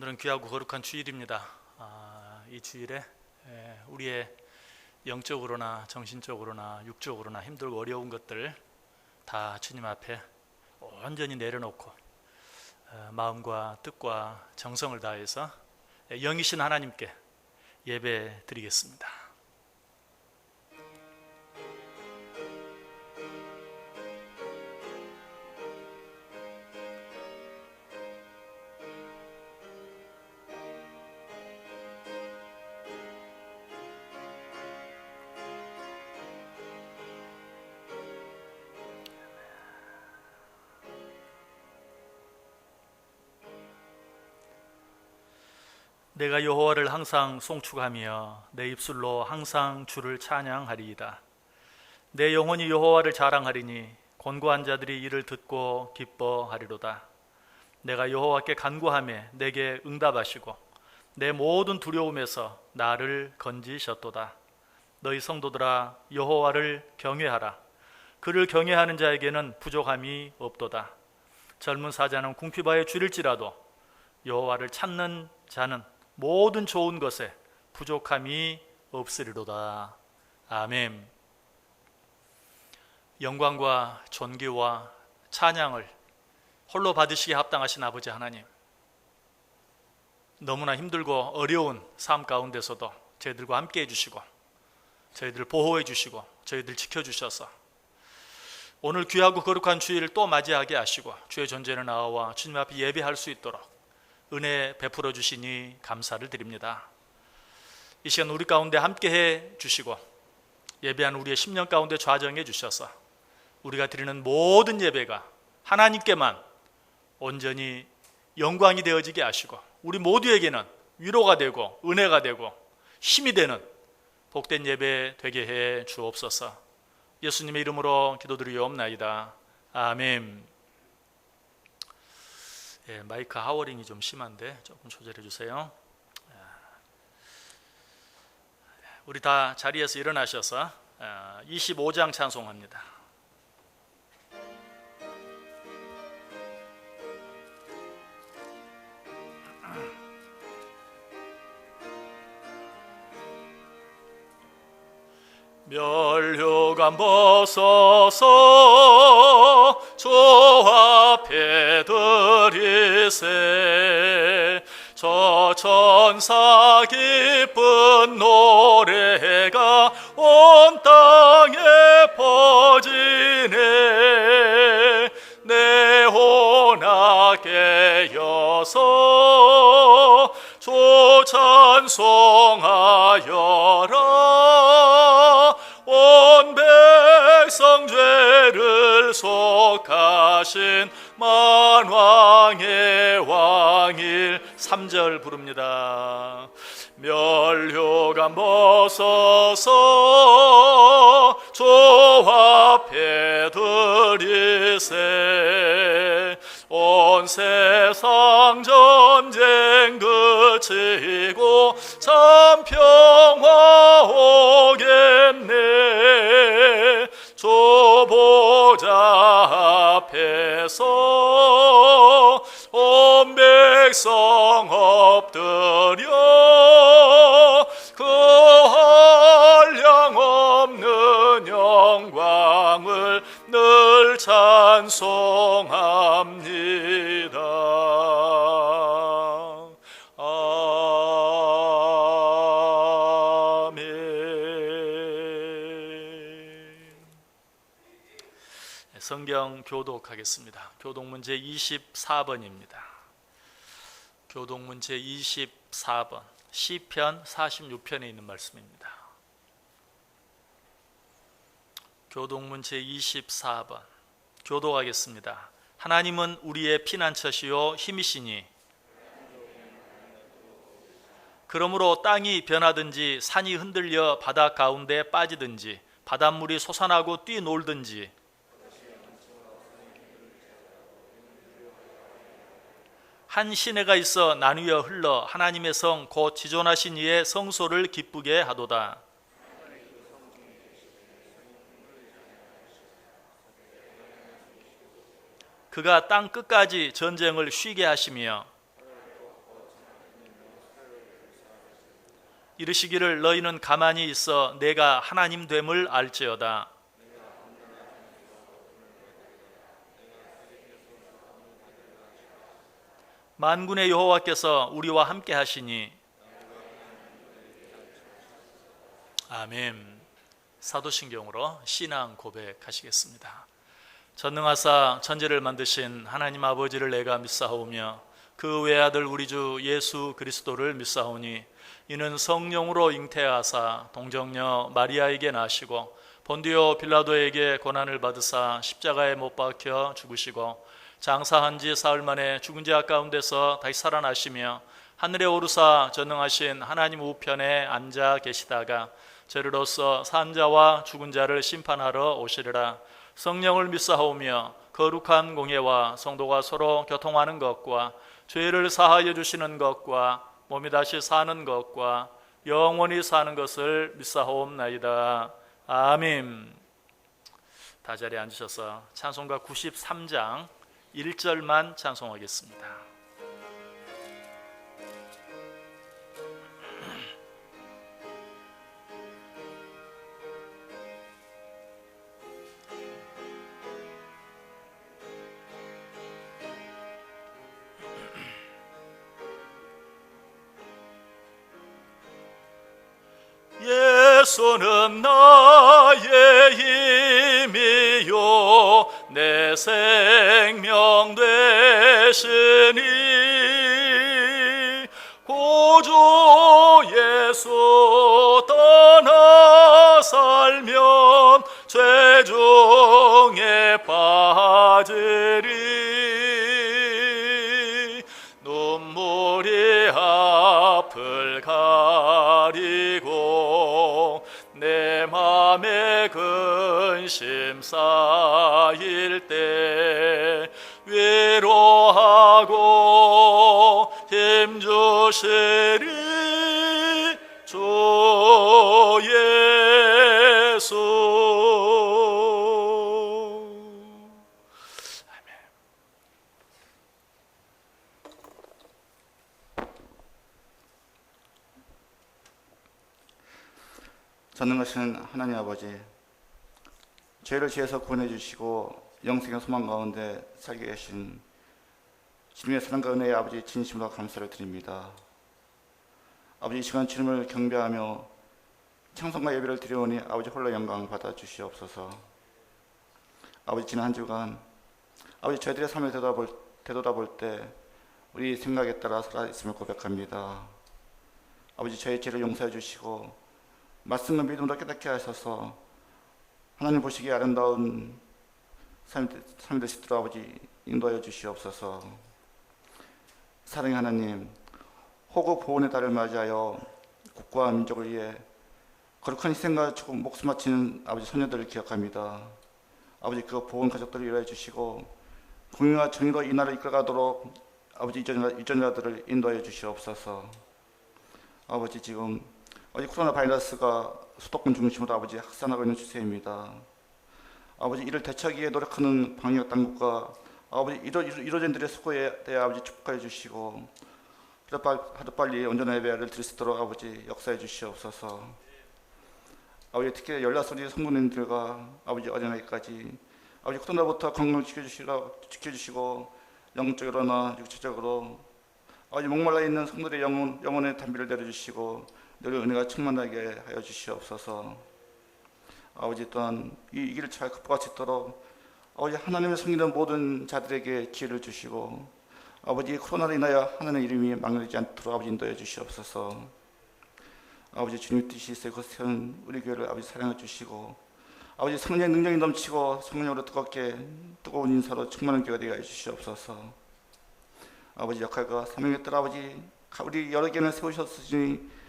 오늘은 귀하고 거룩한 주일입니다. 이 주일에 우리의 영적으로나 정신적으로나 육적으로나 힘들고 어려운 것들 다 주님 앞에 온전히 내려놓고 마음과 뜻과 정성을 다해서 영이신 하나님께 예배 드리겠습니다. 내가 여호와를 항상 송축하며 내 입술로 항상 주를 찬양하리이다. 내 영혼이 여호와를 자랑하리니 곤고한 자들이 이를 듣고 기뻐하리로다. 내가 여호와께 간구하며 내게 응답하시고 내 모든 두려움에서 나를 건지셨도다. 너희 성도들아 여호와를 경외하라. 그를 경외하는 자에게는 부족함이 없도다. 젊은 사자는 궁핍하여 줄일지라도 여호와를 찾는 자는 모든 좋은 것에 부족함이 없으리로다. 아멘. 영광과 존귀와 찬양을 홀로 받으시기에 합당하신 아버지 하나님, 너무나 힘들고 어려운 삶 가운데서도 저희들과 함께 해주시고 저희들 보호해 주시고 저희들 지켜주셔서 오늘 귀하고 거룩한 주일을 또 맞이하게 하시고 주의 존재를 나와 주님 앞에 예배할 수 있도록 은혜 베풀어 주시니 감사를 드립니다. 이 시간 우리 가운데 함께해 주시고 예배하는 우리의 심령 가운데 좌정해 주셔서 우리가 드리는 모든 예배가 하나님께만 온전히 영광이 되어지게 하시고 우리 모두에게는 위로가 되고 은혜가 되고 힘이 되는 복된 예배 되게 해 주옵소서. 예수님의 이름으로 기도드리옵나이다. 아멘. 마이크 하워링이 좀 심한데 조금 조절해 주세요. 우리 다 자리에서 일어나셔서 25장 찬송합니다. 멸류관 벗어서 주 앞에 드리세. 저 천사 기쁜 노래가 온 땅에 퍼지네. 내 혼아 깨어서 주 찬송하여라. 온 백성 죄를 속하신 만왕의 왕일. 3절 부릅니다. 멸류관 벗어서 주 앞에 드리세. 온 세상 전쟁 그치고 참 평화 오겠네. 주 보좌 앞에서 온 백성 엎드려 그 한량없는 영광을 늘 찬송합니다. 성경 교독하겠습니다. 교독문 제24번입니다. 교독문 제24번 시편 46편에 있는 말씀입니다. 교독문 제24번 교독하겠습니다. 하나님은 우리의 피난처시요 힘이시니 그러므로 땅이 변하든지 산이 흔들려 바다 가운데 빠지든지 바닷물이 솟아나고 뛰놀든지 한 시내가 있어 나누어 흘러 하나님의 성 곧 지존하신 이의 성소를 기쁘게 하도다. 그가 땅 끝까지 전쟁을 쉬게 하시며 이르시기를 너희는 가만히 있어 내가 하나님 됨을 알지어다. 만군의 여호와께서 우리와 함께 하시니 아멘. 사도신경으로 신앙 고백하시겠습니다. 전능하사 천지를 만드신 하나님 아버지를 내가 믿사오며 그 외아들 우리 주 예수 그리스도를 믿사오니 이는 성령으로 잉태하사 동정녀 마리아에게 나시고 본디오 빌라도에게 고난을 받으사 십자가에 못 박혀 죽으시고 장사한 지 사흘 만에 죽은 자 가운데서 다시 살아나시며 하늘에 오르사 전능하신 하나님 우편에 앉아 계시다가 저리로서 산 자와 죽은 자를 심판하러 오시리라. 성령을 믿사오며 거룩한 공예와 성도가 서로 교통하는 것과 죄를 사하여 주시는 것과 몸이 다시 사는 것과 영원히 사는 것을 믿사옵나이다. 아멘. 다 자리에 앉으셔서 찬송가 93장 1절만 찬송하겠습니다. 예수는 나의 힘이요 내 생명 되시니 구주 예수 떠나 살면 죄 중에 빠지리 눈물이 앞을 가리고 내 맘에 근심 쌓일 때 위로하고 힘주시리 주 예수. 전능하신 하나님 아버지, 죄를 지어서 구원해 주시고 영생의 소망 가운데 살게 계신 주님의 사랑과 은혜의 아버지 진심으로 감사를 드립니다. 아버지 이 시간 주님을 경배하며 찬송과 예배를 드려오니 아버지 홀로 영광 받아 주시옵소서. 아버지 지난 한 주간 아버지 저희들의 삶을 되돌아볼 때 우리 생각에 따라 살아있음을 고백합니다. 아버지 저희 죄를 용서해 주시고 말씀과 믿음으로 깨닫게 하셔서 하나님 보시기에 아름다운 삶이 될 수 있도록 아버지 인도하여 주시옵소서. 사랑의 하나님, 호국 보훈의 달을 맞이하여 국가와 민족을 위해 거룩한 희생과 목숨 바치는 아버지 소녀들을 기억합니다. 아버지 그 보훈 가족들을 위로해 주시고 공의와 정의로 이 나라를 이끌어가도록 아버지 유전자들을 인도하여 주시옵소서. 아버지 지금 코로나 바이러스가 수도권 중심으로 아버지 확산하고 있는 추세입니다. 아버지 이를 대처하기 위해 노력하는 방역 당국과 아버지 의료진들의 수고에 대해 아버지 축복해 주시고 하루빨리 온전한 예배를 드릴 수 있도록 아버지 역사해 주시옵소서. 아버지 특히 연락소리 성도님들과 아버지 어린아이까지 아버지 코로나부터 건강 지켜주시고 영적으로나 육체적으로 아버지 목말라 있는 성도들의 영혼의 담비를 내려주시고 늘 은혜가 충만하게 하여 주시옵소서. 아버지 또한 이 길을 잘 극복할 수 있도록 아버지 하나님의 섬기는 모든 자들에게 기회를 주시고 아버지 코로나로 인하여 하나님의 이름이 망설이지 않도록 아버지 인도해 주시옵소서. 아버지 주님 뜻이 있어 세운 우리 교회를 아버지 사랑해 주시고 아버지 성령의 능력이 넘치고 성령으로 뜨거운 인사로 충만한 교회가 되게 해 주시옵소서. 아버지 역할과 사명에 따라 아버지 우리 여러 개는 세우셨으니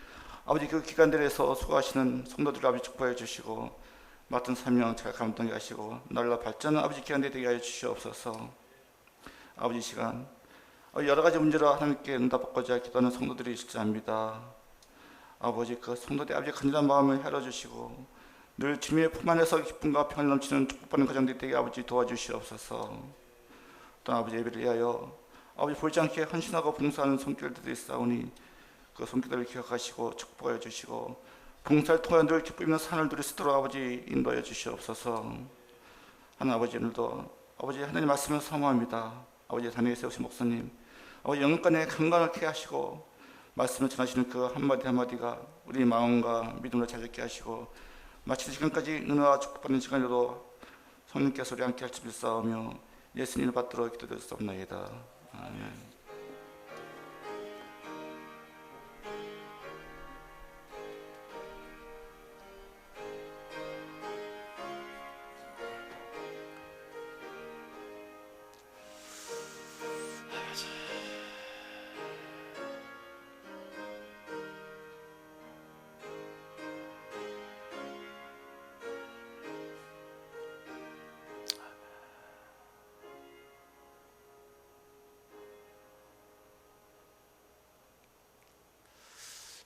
아버지 그 기관들에서 수고하시는 성도들 아버지 축복해 주시고 맡은 사명 잘 감당하게 하시고 날로 발전하는 아버지 기관들이 되게 하여 주시옵소서. 아버지 이 시간 여러 가지 문제로 하나님께 응답받고자 기도하는 성도들이 있을지 압니다. 아버지 그 성도들 아버지 간절한 마음을 열어주시고 늘 주님의 품 안에서 기쁨과 평안이 넘치는 축복받는 가정들이 되게 아버지 도와주시옵소서. 또 아버지 예배를 위하여 아버지 보이지 않게 헌신하고 봉사하는 손길들이 있사오니 그 그 손길을 기억하시고 축복하여 주시고 봉사를 통하여 늘 기쁨 있는 산을 누릴 수 있도록 아버지 인도하여 주시옵소서. 하나님 아버지, 오늘도 아버지 하나님 말씀을 사모합니다. 아버지 단위에 세우신 목사님, 아버지 영육간에 강건하게 하시고 말씀을 전하시는 그 한마디 한마디가 우리 마음과 믿음을 자극게 하시고 마치는 시간까지 은혜와 축복받는 시간에도 성령께서 우리 함께 할지 믿사오며 예수님을 받들어 기도드렸사옵나이다. 아멘.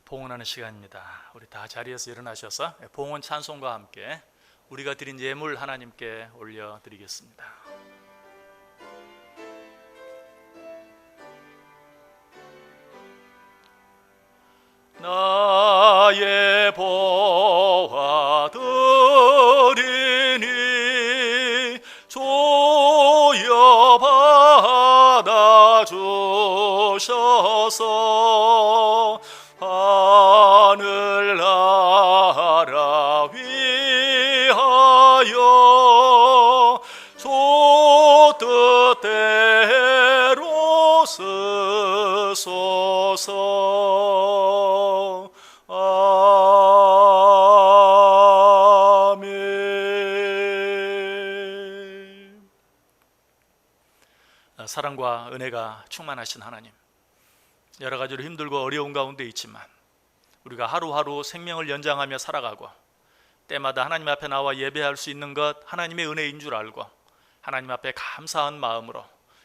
봉헌하는 시간입니다. 우리 다 자리에서 일어나셔서 봉헌 찬송과 함께 우리가 드린 예물 하나님께 올려드리겠습니다. 나의 보화 드리니 조여 받아주셔서 하늘나라 위하여 소 뜻대로 쓰소서. 아멘. 사랑과 은혜가 충만하신 하나님, 여러 가지로 힘들고 어려운 가운데 있지만 우리가 하루하루 생명을 연장하며 살아가고 때마다 하나님 앞에 나와 예배할 수 있는 것 하나님의 은혜인 줄 알고 하나님 앞에 감사한 마음으로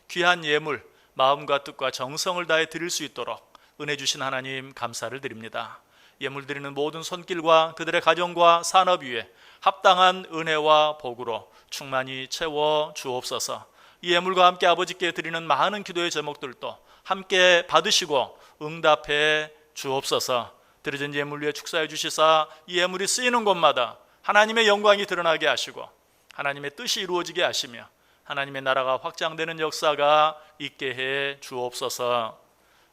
귀한 예물, 마음과 뜻과 정성을 다해 드릴 수 있도록 은혜 주신 하나님 감사를 드립니다. 예물 드리는 모든 손길과 그들의 가정과 산업 위에 합당한 은혜와 복으로 충만히 채워 주옵소서. 이 예물과 함께 아버지께 드리는 많은 기도의 제목들도 함께 받으시고 응답해 주옵소서. 드려진 예물 위에 축사해 주시사 이 예물이 쓰이는 곳마다 하나님의 영광이 드러나게 하시고 하나님의 뜻이 이루어지게 하시며 하나님의 나라가 확장되는 역사가 있게 해 주옵소서.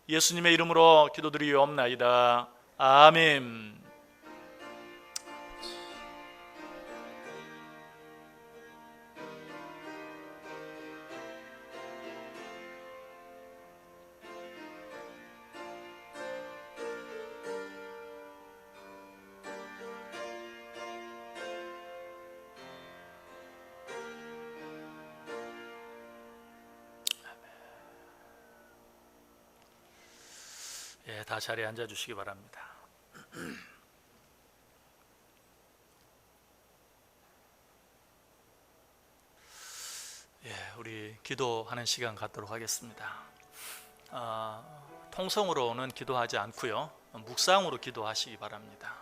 예수님의 이름으로 기도드리옵나이다. 아멘. 다 자리에 앉아 주시기 바랍니다. 우리 기도하는 시간 갖도록 하겠습니다. 통성으로는 기도하지 않고요, 묵상으로 기도하시기 바랍니다.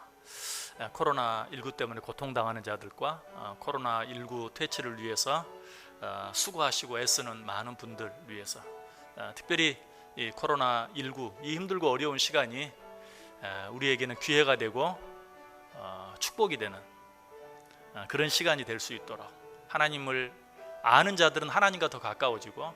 코로나19 때문에 고통당하는 자들과 코로나19 퇴치를 위해서 수고하시고 애쓰는 많은 분들 위해서, 특별히 이 코로나19 이 힘들고 어려운 시간이 우리에게는 기회가 되고 축복이 되는 그런 시간이 될 수 있도록, 하나님을 아는 자들은 하나님과 더 가까워지고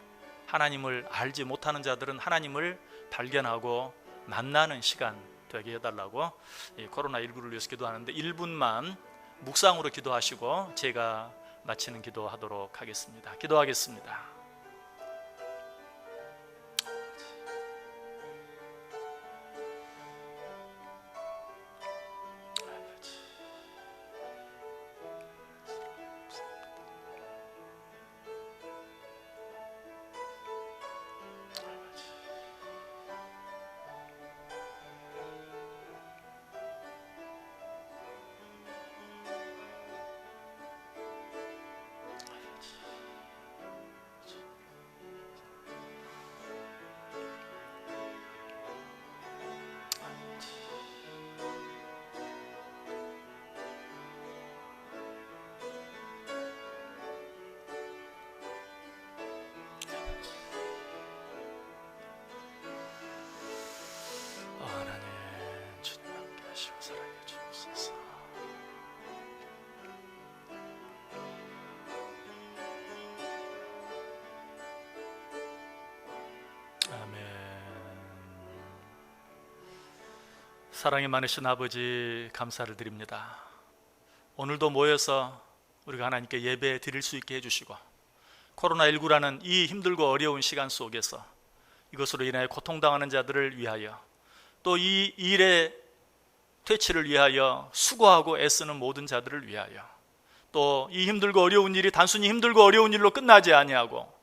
하나님을 알지 못하는 자들은 하나님을 발견하고 만나는 시간 되게 해달라고 이 코로나19를 위해서 기도하는데 1분만 묵상으로 기도하시고 제가 마치는 기도하도록 하겠습니다. 기도하겠습니다. 하시고 사랑해 주옵소서. 아멘. 사랑이 많으신 아버지 감사를 드립니다. 오늘도 모여서 우리가 하나님께 예배 드릴 수 있게 해주시고 코로나19라는 이 힘들고 어려운 시간 속에서 이것으로 인하여 고통당하는 자들을 위하여 또 이 일의 퇴치를 위하여 수고하고 애쓰는 모든 자들을 위하여 또 이 힘들고 어려운 일이 단순히 힘들고 어려운 일로 끝나지 아니하고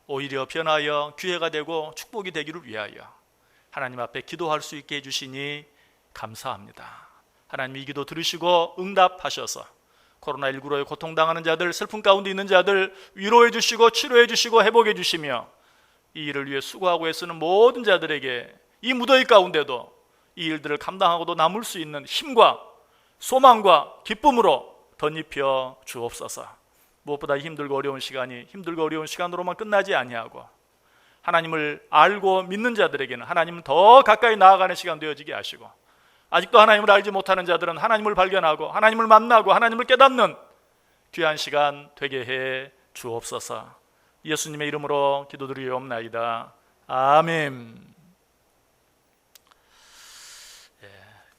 오히려 변하여 기회가 되고 축복이 되기를 위하여 하나님 앞에 기도할 수 있게 해주시니 감사합니다. 하나님 이 기도 들으시고 응답하셔서 코로나19로 고통당하는 자들, 슬픔 가운데 있는 자들 위로해 주시고 치료해 주시고 회복해 주시며 이 일을 위해 수고하고 애쓰는 모든 자들에게 이 무더위 가운데도 이 일들을 감당하고도 남을 수 있는 힘과 소망과 기쁨으로 덧입혀 주옵소서. 무엇보다 힘들고 어려운 시간이 힘들고 어려운 시간으로만 끝나지 아니하고 하나님을 알고 믿는 자들에게는 하나님을 더 가까이 나아가는 시간 되어지게 하시고 아직도 하나님을 알지 못하는 자들은 하나님을 발견하고 하나님을 만나고 하나님을 깨닫는 귀한 시간 되게 해 주옵소서. 예수님의 이름으로 기도드리옵나이다. 아멘.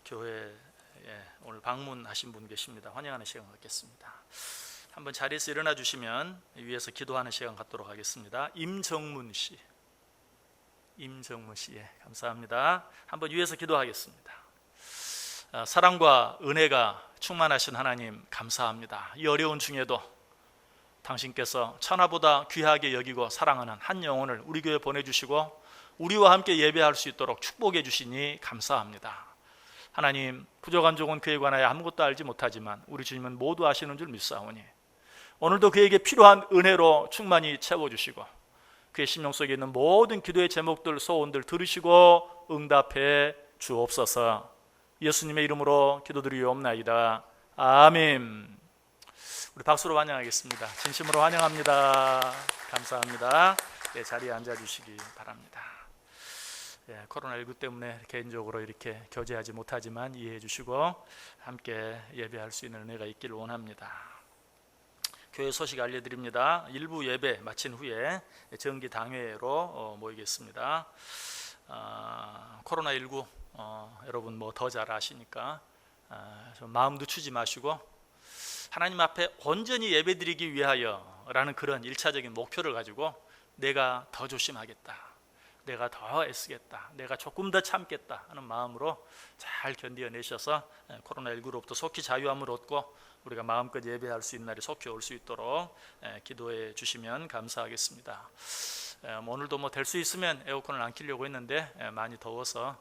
교회에 오늘 방문하신 분 계십니다. 환영하는 시간 갖겠습니다. 한번 자리에서 일어나 주시면 위에서 기도하는 시간 갖도록 하겠습니다. 임정문 씨, 감사합니다. 한번 위에서 기도하겠습니다. 사랑과 은혜가 충만하신 하나님 감사합니다. 이 어려운 중에도 당신께서 천하보다 귀하게 여기고 사랑하는 한 영혼을 우리 교회에 보내주시고 우리와 함께 예배할 수 있도록 축복해 주시니 감사합니다. 하나님, 부족한 종은 그에 관하여 아무것도 알지 못하지만 우리 주님은 모두 아시는 줄 믿사오니 오늘도 그에게 필요한 은혜로 충만히 채워주시고 그의 심령 속에 있는 모든 기도의 제목들, 소원들 들으시고 응답해 주옵소서. 예수님의 이름으로 기도드리옵나이다. 아멘. 우리 박수로 환영하겠습니다. 진심으로 환영합니다. 감사합니다. 자리에 앉아주시기 바랍니다. 코로나19 때문에 개인적으로 이렇게 교제하지 못하지만 이해해 주시고 함께 예배할 수 있는 은혜가 있기를 원합니다. 교회 소식 알려드립니다. 일부 예배 마친 후에 정기 당회로 모이겠습니다. 코로나19 여러분 뭐 더 잘 아시니까 좀 마음 늦추지 마시고 하나님 앞에 온전히 예배드리기 위하여 라는 그런 일차적인 목표를 가지고 내가 더 조심하겠다, 내가 더 애쓰겠다, 내가 조금 더 참겠다 하는 마음으로 잘 견뎌내셔서 코로나19로부터 속히 자유함을 얻고 우리가 마음껏 예배할 수 있는 날이 속히 올 수 있도록 기도해 주시면 감사하겠습니다. 오늘도 뭐 될 수 있으면 에어컨을 안 켜려고 했는데 많이 더워서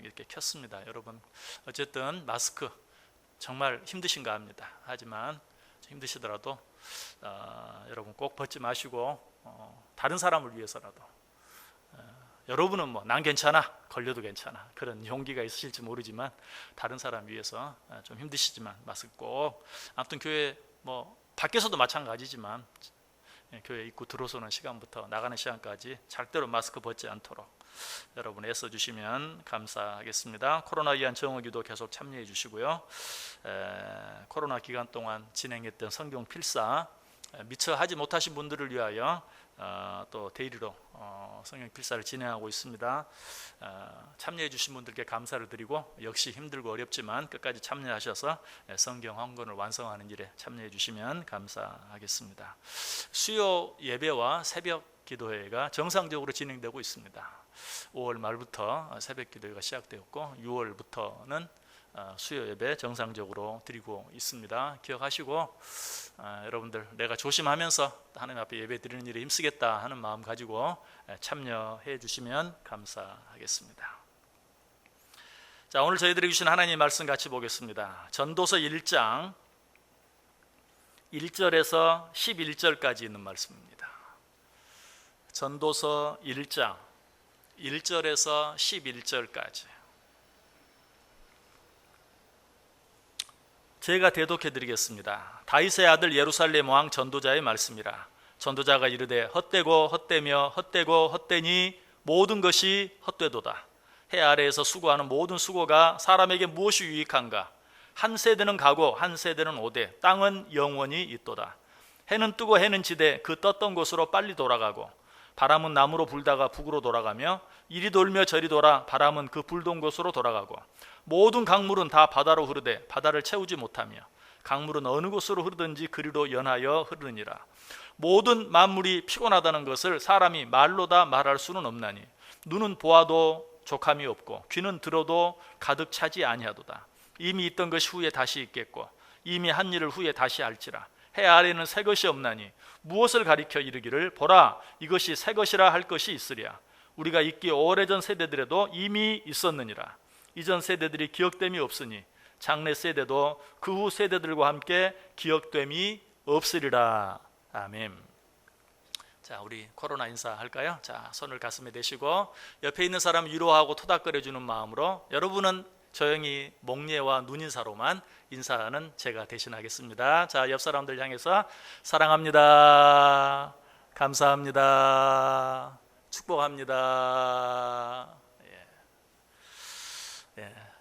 이렇게 켰습니다. 여러분 어쨌든 마스크 정말 힘드신가 합니다. 하지만 힘드시더라도 여러분 꼭 벗지 마시고 다른 사람을 위해서라도 여러분은 뭐 난 괜찮아, 걸려도 괜찮아 그런 용기가 있으실지 모르지만 다른 사람 위해서 좀 힘드시지만 마스크 꼭, 아무튼 교회 뭐 밖에서도 마찬가지지만 교회 입구 들어서는 시간부터 나가는 시간까지 절대로 마스크 벗지 않도록 여러분 애써주시면 감사하겠습니다. 코로나 위한 정오기도 계속 참여해 주시고요. 코로나 기간 동안 진행했던 성경 필사 미처 하지 못하신 분들을 위하여 또 데일리로 성경 필사를 진행하고 있습니다. 참여해 주신 분들께 감사를 드리고 역시 힘들고 어렵지만 끝까지 참여하셔서 성경 헌건을 완성하는 일에 참여해 주시면 감사하겠습니다. 수요 예배와 새벽 기도회가 정상적으로 진행되고 있습니다. 5월 말부터 새벽 기도회가 시작되었고 6월부터는 수요 예배 정상적으로 드리고 있습니다. 기억하시고 여러분들 내가 조심하면서 하나님 앞에 예배 드리는 일에 힘쓰겠다 하는 마음 가지고 참여해 주시면 감사하겠습니다. 자, 오늘 저희들이 주신 하나님의 말씀 같이 보겠습니다. 전도서 1장 1절에서 11절까지 있는 말씀입니다. 전도서 1장 1절에서 11절까지 제가 대독해 드리겠습니다. 다윗의 아들 예루살렘 왕 전도자의 말씀이라. 전도자가 이르되 헛되고 헛되며 헛되고 헛되니 모든 것이 헛되도다. 해 아래에서 수고하는 모든 수고가 사람에게 무엇이 유익한가? 한 세대는 가고 한 세대는 오되 땅은 영원히 있도다. 해는 뜨고 해는 지되 그 떴던 곳으로 빨리 돌아가고 바람은 남으로 불다가 북으로 돌아가며 이리 돌며 저리 돌아 바람은 그 불던 곳으로 돌아가고 모든 강물은 다 바다로 흐르되 바다를 채우지 못하며 강물은 어느 곳으로 흐르든지 그리로 연하여 흐르니라. 모든 만물이 피곤하다는 것을 사람이 말로 다 말할 수는 없나니 눈은 보아도 족함이 없고 귀는 들어도 가득 차지 아니하도다. 이미 있던 것이 후에 다시 있겠고 이미 한 일을 후에 다시 할지라. 해 아래는 새 것이 없나니 무엇을 가리켜 이르기를 보라 이것이 새 것이라 할 것이 있으랴. 우리가 있기 오래전 세대들에도 이미 있었느니라. 이전 세대들이 기억됨이 없으니 장래 세대도 그 후 세대들과 함께 기억됨이 없으리라. 아멘. 자, 우리 코로나 인사할까요? 자, 손을 가슴에 대시고 옆에 있는 사람 위로하고 토닥거려주는 마음으로 여러분은 조용히 목례와 눈인사로만 인사하는 제가 대신하겠습니다. 자, 옆 사람들 향해서 사랑합니다. 감사합니다. 축복합니다.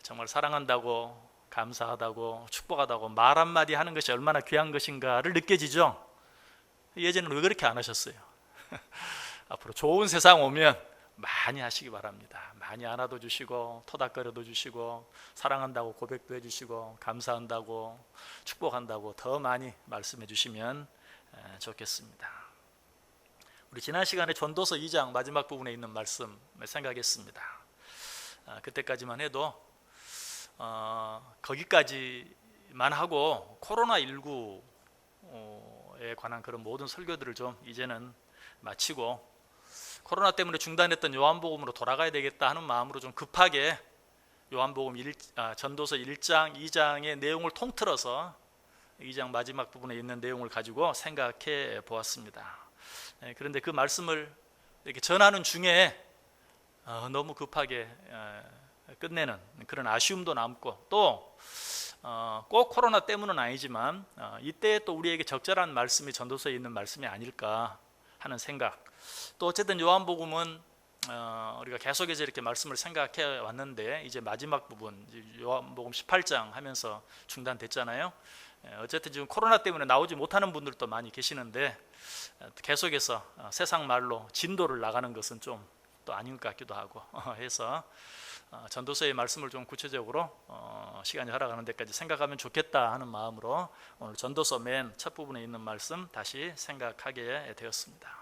정말 사랑한다고 감사하다고 축복하다고 말 한마디 하는 것이 얼마나 귀한 것인가를 느껴지죠? 예전에는 왜 그렇게 안 하셨어요? 앞으로 좋은 세상 오면 많이 하시기 바랍니다. 많이 안아도 주시고 토닥거려도 주시고 사랑한다고 고백도 해주시고 감사한다고 축복한다고 더 많이 말씀해 주시면 좋겠습니다. 우리 지난 시간에 전도서 2장 마지막 부분에 있는 말씀 생각했습니다. 그때까지만 해도 거기까지만 하고 코로나19에 관한 그런 모든 설교들을 좀 이제는 마치고 코로나 때문에 중단했던 요한복음으로 돌아가야 되겠다 하는 마음으로 좀 급하게 요한복음 전도서 1장, 2장의 내용을 통틀어서 2장 마지막 부분에 있는 내용을 가지고 생각해 보았습니다. 그런데 그 말씀을 이렇게 전하는 중에 너무 급하게 끝내는 그런 아쉬움도 남고 또 꼭 코로나 때문은 아니지만 이때 또 우리에게 적절한 말씀이 전도서에 있는 말씀이 아닐까 하는 생각. 또 어쨌든 요한복음은 우리가 계속해서 이렇게 말씀을 생각해 왔는데 이제 마지막 부분 요한복음 18장 하면서 중단됐잖아요. 어쨌든 지금 코로나 때문에 나오지 못하는 분들도 많이 계시는데 계속해서 세상 말로 진도를 나가는 것은 좀 또 아닌 것 같기도 하고 해서 전도서의 말씀을 좀 구체적으로 시간이 흘러가는 데까지 생각하면 좋겠다 하는 마음으로 오늘 전도서 맨 첫 부분에 있는 말씀 다시 생각하게 되었습니다.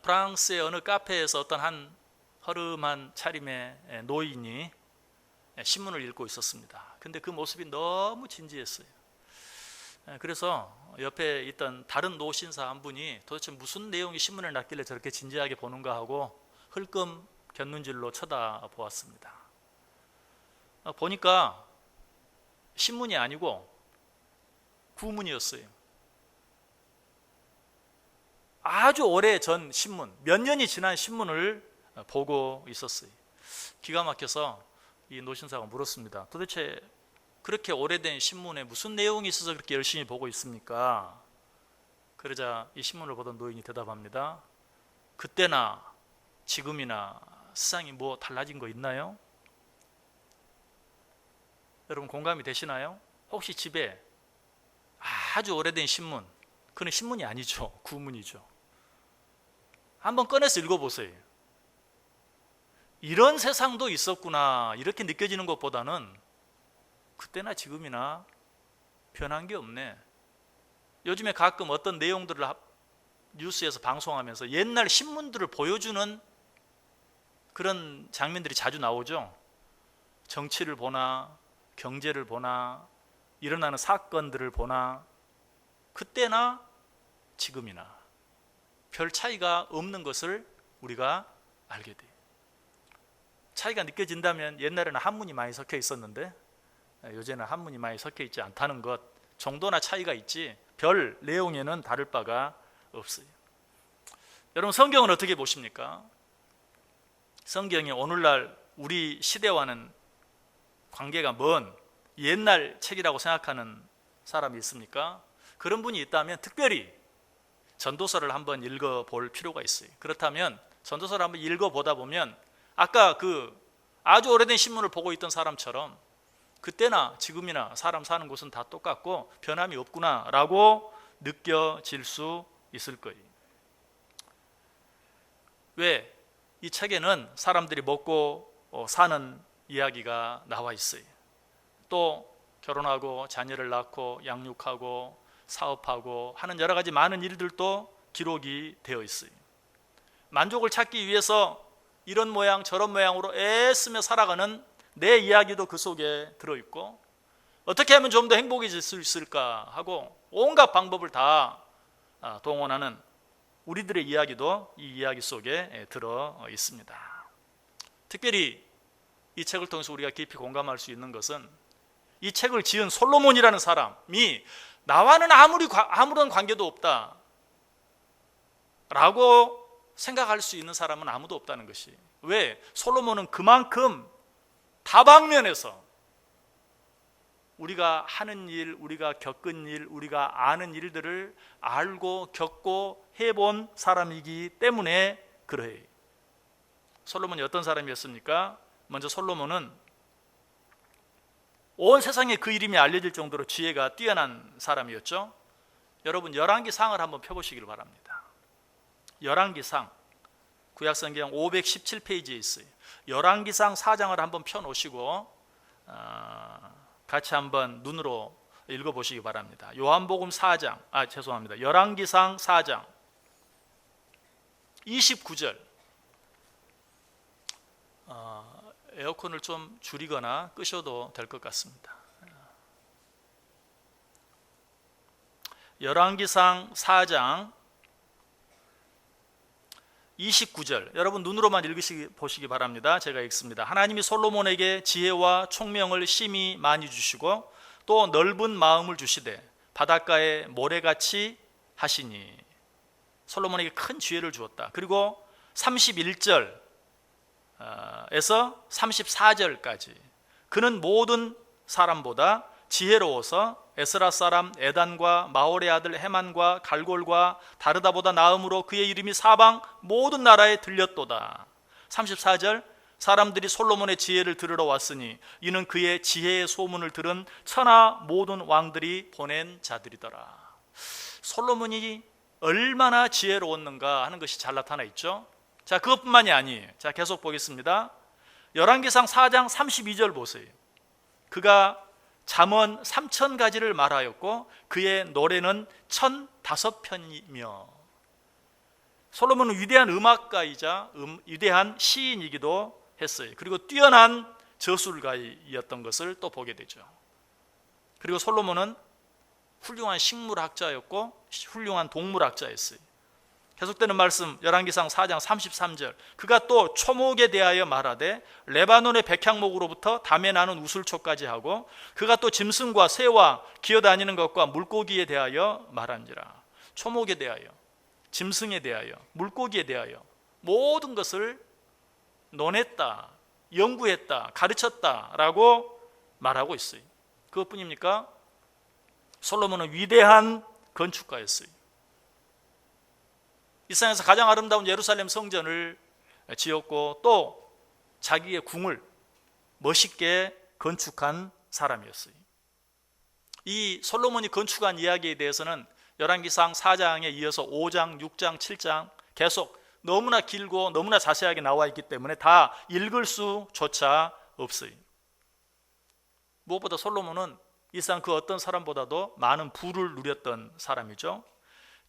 프랑스의 어느 카페에서 어떤 한 허름한 차림의 노인이 신문을 읽고 있었습니다. 근데 그 모습이 너무 진지했어요. 그래서 옆에 있던 다른 노신사 한 분이 도대체 무슨 내용이 신문에 났길래 저렇게 진지하게 보는가 하고 흘끔 곁눈질로 쳐다보았습니다. 보니까 신문이 아니고 구문이었어요. 아주 오래전 신문, 몇 년이 지난 신문을 보고 있었어요. 기가 막혀서 이 노신사가 물었습니다. 도대체 그렇게 오래된 신문에 무슨 내용이 있어서 그렇게 열심히 보고 있습니까? 그러자 이 신문을 보던 노인이 대답합니다. 그때나 지금이나 세상이 뭐 달라진 거 있나요? 여러분 공감이 되시나요? 혹시 집에 아주 오래된 신문, 그건 신문이 아니죠. 구문이죠. 한번 꺼내서 읽어보세요. 이런 세상도 있었구나 이렇게 느껴지는 것보다는 그때나 지금이나 변한 게 없네. 요즘에 가끔 어떤 내용들을 뉴스에서 방송하면서 옛날 신문들을 보여주는 그런 장면들이 자주 나오죠. 정치를 보나 경제를 보나 일어나는 사건들을 보나 그때나 지금이나 별 차이가 없는 것을 우리가 알게 돼요. 차이가 느껴진다면 옛날에는 한문이 많이 섞여 있었는데 요새는 한문이 많이 섞여 있지 않다는 것 정도나 차이가 있지 별 내용에는 다를 바가 없어요. 여러분 성경은 어떻게 보십니까? 성경이 오늘날 우리 시대와는 관계가 먼 옛날 책이라고 생각하는 사람이 있습니까? 그런 분이 있다면 특별히 전도서를 한번 읽어볼 필요가 있어요. 그렇다면 전도서를 한번 읽어보다 보면 아까 그 아주 오래된 신문을 보고 있던 사람처럼 그때나 지금이나 사람 사는 곳은 다 똑같고 변함이 없구나라고 느껴질 수 있을 거예요. 왜? 이 책에는 사람들이 먹고 사는 이야기가 나와 있어요. 또 결혼하고 자녀를 낳고 양육하고 사업하고 하는 여러 가지 많은 일들도 기록이 되어 있어요. 만족을 찾기 위해서 이런 모양 저런 모양으로 애쓰며 살아가는 내 이야기도 그 속에 들어있고, 어떻게 하면 좀 더 행복해질 수 있을까 하고 온갖 방법을 다 동원하는 우리들의 이야기도 이 이야기 속에 들어 있습니다. 특별히 이 책을 통해서 우리가 깊이 공감할 수 있는 것은 이 책을 지은 솔로몬이라는 사람이 나와는 아무런 관계도 없다 라고 생각할 수 있는 사람은 아무도 없다는 것이. 왜? 솔로몬은 그만큼 다방면에서 우리가 하는 일, 우리가 겪은 일, 우리가 아는 일들을 알고 겪고 해본 사람이기 때문에 그러해요. 솔로몬이 어떤 사람이었습니까? 먼저 솔로몬은 온 세상에 그 이름이 알려질 정도로 지혜가 뛰어난 사람이었죠. 여러분 열왕기상을 한번 펴보시길 바랍니다. 열왕기상 구약성경 517페이지에 있어요. 열왕기상 4장을 한번 펴놓으시고 같이 한번 눈으로 읽어보시기 바랍니다. 요한복음 4장, 열왕기상 4장 29절. 에어컨을 좀 줄이거나 끄셔도 될 것 같습니다. 열왕기상 4장 29절, 여러분 눈으로만 보시기 바랍니다. 제가 읽습니다. 하나님이 솔로몬에게 지혜와 총명을 심히 많이 주시고 또 넓은 마음을 주시되 바닷가에 모래같이 하시니. 솔로몬에게 큰 지혜를 주었다. 그리고 31절에서 34절까지 그는 모든 사람보다 지혜로워서 에스라 사람 에단과 마홀의 아들 헤만과 갈골과 다르다보다 나음으로 그의 이름이 사방 모든 나라에 들렸도다. 34절, 사람들이 솔로몬의 지혜를 들으러 왔으니 이는 그의 지혜의 소문을 들은 천하 모든 왕들이 보낸 자들이더라. 솔로몬이 얼마나 지혜로웠는가 하는 것이 잘 나타나 있죠. 자, 그것뿐만이 아니에요. 자, 계속 보겠습니다. 열왕기상 4장 32절 보세요. 그가 잠언 3000가지를 말하였고 그의 노래는 1005편이며. 솔로몬은 위대한 음악가이자 위대한 시인이기도 했어요. 그리고 뛰어난 저술가이었던 것을 또 보게 되죠. 그리고 솔로몬은 훌륭한 식물학자였고 훌륭한 동물학자였어요. 계속되는 말씀 열왕기상 4장 33절, 그가 또 초목에 대하여 말하되 레바논의 백향목으로부터 담에 나는 우슬초까지 하고 그가 또 짐승과 새와 기어다니는 것과 물고기에 대하여 말한지라. 초목에 대하여, 짐승에 대하여, 물고기에 대하여 모든 것을 논했다, 연구했다, 가르쳤다라고 말하고 있어요. 그것뿐입니까? 솔로몬은 위대한 건축가였어요. 이 세상에서 가장 아름다운 예루살렘 성전을 지었고 또 자기의 궁을 멋있게 건축한 사람이었어요. 이 솔로몬이 건축한 이야기에 대해서는 열왕기상 4장에 이어서 5장, 6장, 7장 계속 너무나 길고 너무나 자세하게 나와 있기 때문에 다 읽을 수조차 없어요. 무엇보다 솔로몬은 이 세상 그 어떤 사람보다도 많은 부를 누렸던 사람이죠.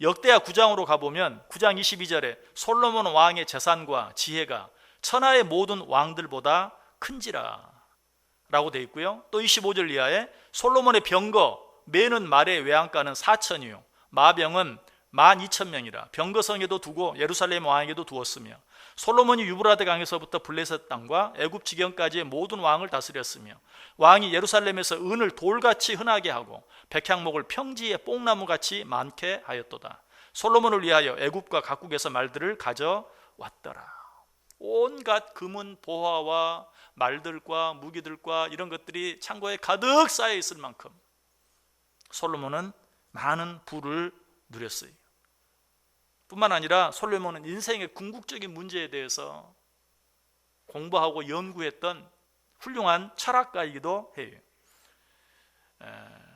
역대하 9장으로 가보면 9장 22절에 솔로몬 왕의 재산과 지혜가 천하의 모든 왕들보다 큰지라 라고 되어 있고요. 또 25절 이하에 솔로몬의 병거 매는 말의 외양간은 4천이요 마병은 12,000명이라 병거성에도 두고 예루살렘 왕에게도 두었으며 솔로몬이 유브라데 강에서부터 블레셋 땅과 애굽 지경까지의 모든 왕을 다스렸으며 왕이 예루살렘에서 은을 돌같이 흔하게 하고 백향목을 평지에 뽕나무같이 많게 하였도다. 솔로몬을 위하여 애굽과 각국에서 말들을 가져왔더라. 온갖 금은 보화와 말들과 무기들과 이런 것들이 창고에 가득 쌓여 있을 만큼 솔로몬은 많은 부를 누렸어요. 뿐만 아니라 솔로몬은 인생의 궁극적인 문제에 대해서 공부하고 연구했던 훌륭한 철학가이기도 해요.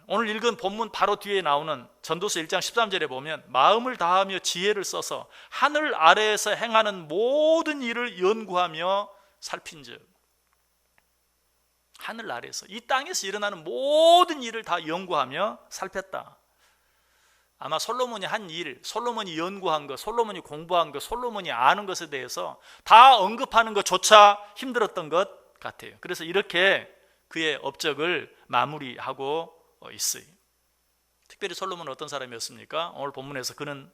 오늘 읽은 본문 바로 뒤에 나오는 전도서 1장 13절에 보면 마음을 다하며 지혜를 써서 하늘 아래에서 행하는 모든 일을 연구하며 살핀즉, 하늘 아래에서 이 땅에서 일어나는 모든 일을 다 연구하며 살폈다. 아마 솔로몬이 한 일, 솔로몬이 연구한 것, 솔로몬이 공부한 것, 솔로몬이 아는 것에 대해서 다 언급하는 것조차 힘들었던 것 같아요. 그래서 이렇게 그의 업적을 마무리하고 있어요. 특별히 솔로몬은 어떤 사람이었습니까? 오늘 본문에서 그는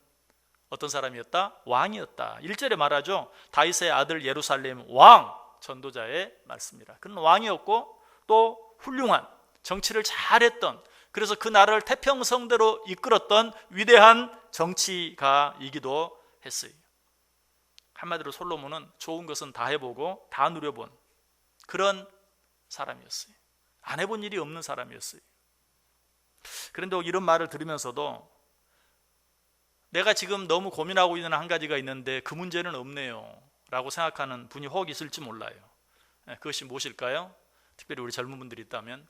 어떤 사람이었다? 왕이었다. 1절에 말하죠. 다윗의 아들 예루살렘 왕, 전도자의 말씀이라. 그는 왕이었고 또 훌륭한 정치를 잘했던, 그래서 그 나라를 태평성대로 이끌었던 위대한 정치가이기도 했어요. 한마디로 솔로몬은 좋은 것은 다 해보고 다 누려본 그런 사람이었어요. 안 해본 일이 없는 사람이었어요. 그런데 이런 말을 들으면서도 내가 지금 너무 고민하고 있는 한 가지가 있는데 그 문제는 없네요 라고 생각하는 분이 혹 있을지 몰라요. 그것이 무엇일까요? 특별히 우리 젊은 분들이 있다면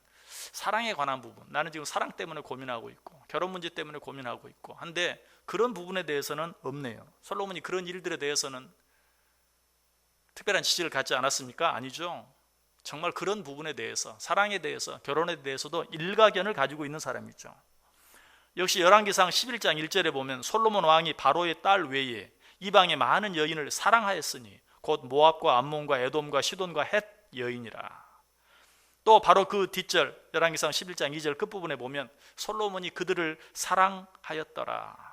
사랑에 관한 부분, 나는 지금 사랑 때문에 고민하고 있고 결혼 문제 때문에 고민하고 있고 한데 그런 부분에 대해서는 없네요. 솔로몬이 그런 일들에 대해서는 특별한 지식을 갖지 않았습니까? 아니죠. 정말 그런 부분에 대해서, 사랑에 대해서, 결혼에 대해서도 일가견을 가지고 있는 사람이죠. 역시 열왕기상 11장 1절에 보면 솔로몬 왕이 바로의 딸 외에 이방의 많은 여인을 사랑하였으니 곧 모압과 암몬과 에돔과 시돈과 헷 여인이라. 또 바로 그 뒷절 열왕기상 11장 2절 끝부분에 보면 솔로몬이 그들을 사랑하였더라.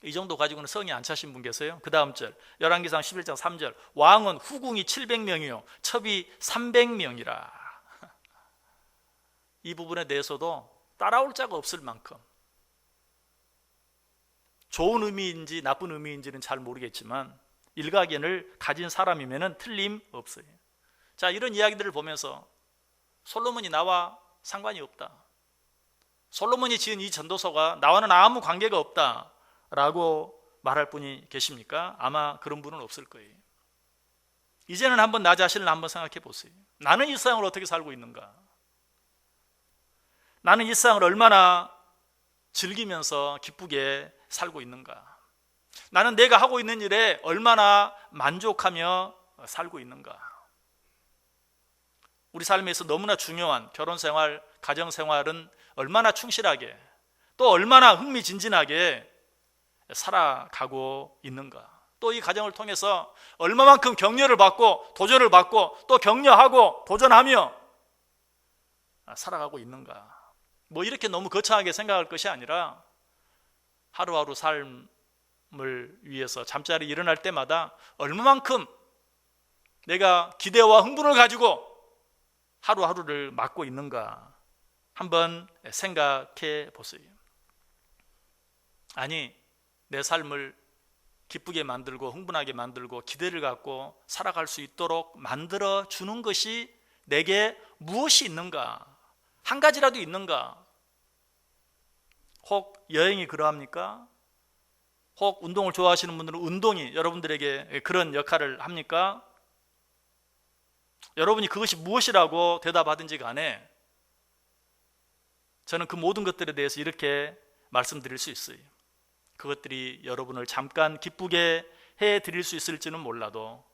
이 정도 가지고는 성이 안 차신 분 계세요? 그 다음 절 열왕기상 11장 3절 왕은 후궁이 700명이요 첩이 300명이라. 이 부분에 대해서도 따라올 자가 없을 만큼 좋은 의미인지 나쁜 의미인지는 잘 모르겠지만 일가견을 가진 사람이면 틀림없어요. 자, 이런 이야기들을 보면서 솔로몬이 나와 상관이 없다, 솔로몬이 지은 이 전도서가 나와는 아무 관계가 없다 라고 말할 분이 계십니까? 아마 그런 분은 없을 거예요. 이제는 한번 나 자신을 한번 생각해 보세요. 나는 이 세상을 어떻게 살고 있는가? 나는 이 세상을 얼마나 즐기면서 기쁘게 살고 있는가? 나는 내가 하고 있는 일에 얼마나 만족하며 살고 있는가? 우리 삶에서 너무나 중요한 결혼생활, 가정생활은 얼마나 충실하게 또 얼마나 흥미진진하게 살아가고 있는가? 또 이 가정을 통해서 얼마만큼 격려를 받고 도전을 받고 또 격려하고 도전하며 살아가고 있는가? 뭐 이렇게 너무 거창하게 생각할 것이 아니라 하루하루 삶을 위해서 잠자리 일어날 때마다 얼마만큼 내가 기대와 흥분을 가지고 하루하루를 맞고 있는가 한번 생각해 보세요. 아니, 내 삶을 기쁘게 만들고 흥분하게 만들고 기대를 갖고 살아갈 수 있도록 만들어 주는 것이 내게 무엇이 있는가? 한 가지라도 있는가? 혹 여행이 그러합니까? 혹 운동을 좋아하시는 분들은 운동이 여러분들에게 그런 역할을 합니까? 여러분이 그것이 무엇이라고 대답하든지 간에 저는 그 모든 것들에 대해서 이렇게 말씀드릴 수 있어요. 그것들이 여러분을 잠깐 기쁘게 해드릴 수 있을지는 몰라도